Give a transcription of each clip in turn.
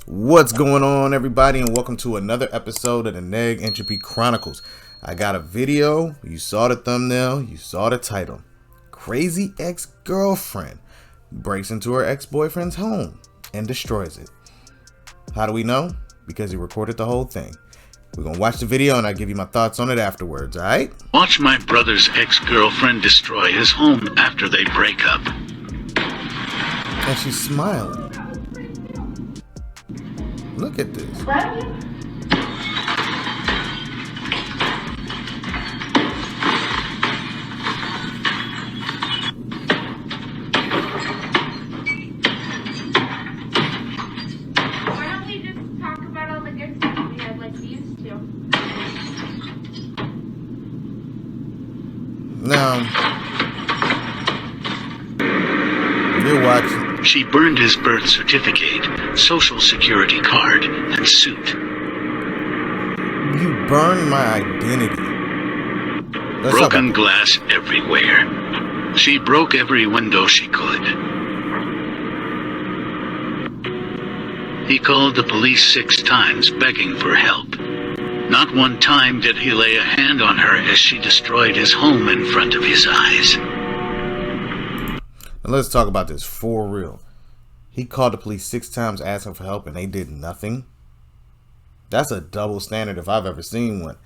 What's going on, everybody, and welcome to another episode of the Neg Entropy Chronicles. I got a video. You saw the thumbnail. You saw the title. Crazy ex-girlfriend breaks into her ex-boyfriend's home and destroys it. How do we know? Because he recorded the whole thing. We're going to watch the video and I'll give you my thoughts on it afterwards, alright? Watch my brother's ex-girlfriend destroy his home after they break up. And she's smiling. Look at this. Now, you're watching. She burned his birth certificate, social security card, and suit. You burned my identity. Broken glass everywhere. She broke every window she could. He called the police 6 times begging for help. Not one time did he lay a hand on her as she destroyed his home in front of his eyes. Now let's talk about this for real. He called the police 6 times asking for help and they did nothing. That's a double standard if I've ever seen one.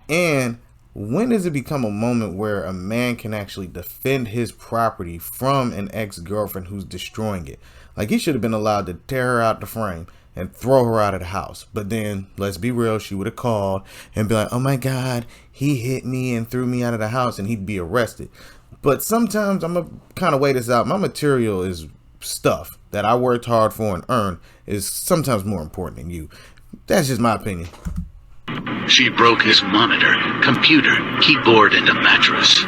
And when does it become a moment where a man can actually defend his property from an ex-girlfriend who's destroying it? Like, he should have been allowed to tear her out the frame and throw her out of the house. But then, let's be real, she would have called and be like, oh my God, he hit me and threw me out of the house, and he'd be arrested. But sometimes I'm going to kind of weigh this out. My material is stuff that I worked hard for and earned is sometimes more important than you. That's just my opinion. She broke his monitor, computer, keyboard, and a mattress.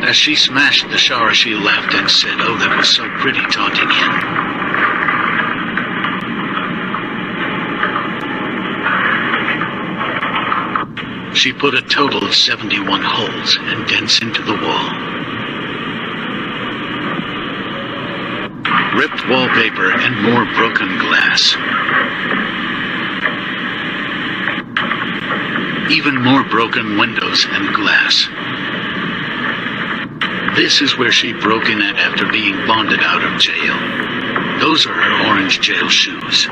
As she smashed the shower, she laughed and said, "Oh, that was so pretty," taunting him. She put a total of 71 holes and dents into the wall. Ripped wallpaper and more broken glass. Even more broken windows and glass. This is where she broke in at after being bonded out of jail. Those are her orange jail shoes.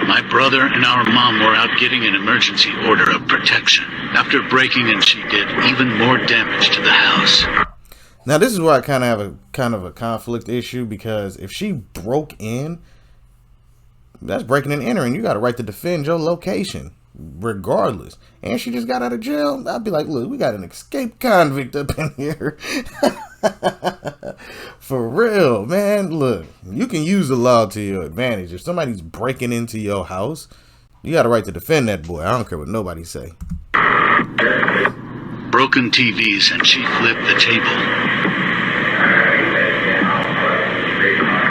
My brother and our mom were out getting an emergency order of protection. After breaking in, she did even more damage to the house. Now, this is where I kind of have a conflict issue, because if she broke in, that's breaking and entering. You got a right to defend your location, regardless. And she just got out of jail. I'd be like, look, we got an escaped convict up in here. For real, man. Look, you can use the law to your advantage. If somebody's breaking into your house, you got a right to defend that boy. I don't care what nobody say. Broken TVs, and she flipped the table.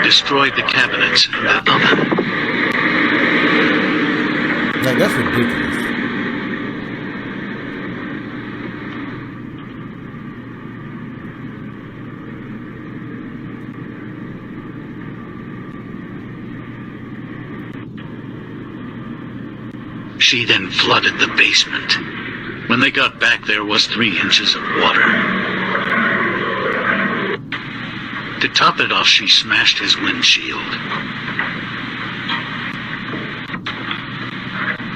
Destroyed the cabinets and the oven. Like, that's ridiculous. She then flooded the basement. When they got back, there was 3 inches of water. To top it off, she smashed his windshield.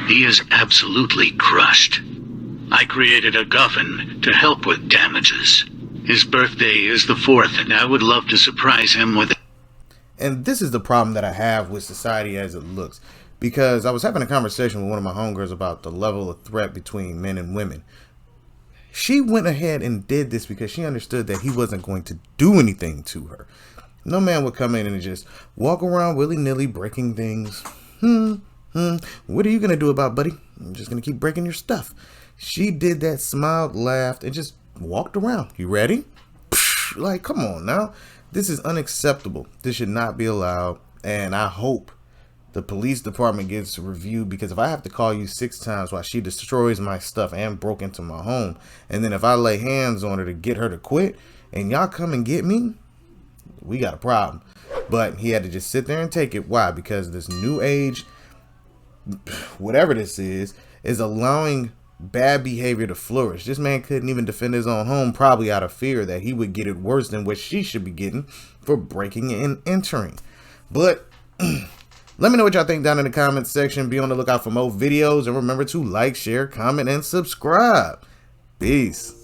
He is absolutely crushed. I created a guffin to help with damages. His birthday is the 4th, and I would love to surprise him with it. And this is the problem that I have with society as it looks. Because I was having a conversation with one of my homegirls about the level of threat between men and women. She went ahead and did this because she understood that he wasn't going to do anything to her. No man would come in and just walk around willy-nilly breaking things. What are you going to do about it, buddy? I'm just going to keep breaking your stuff. She did that, smiled, laughed, and just walked around. You ready? Like, come on now. This is unacceptable. This should not be allowed. And I hope the police department gets reviewed, because if I have to call you 6 times while she destroys my stuff and broke into my home, and then if I lay hands on her to get her to quit, and y'all come and get me, we got a problem. But he had to just sit there and take it. Why? Because this new age, whatever this is allowing bad behavior to flourish. This man couldn't even defend his own home, probably out of fear that he would get it worse than what she should be getting for breaking and entering. But let me know what y'all think down in the comments section. Be on the lookout for more videos, and remember to like, share, comment, and subscribe. Peace.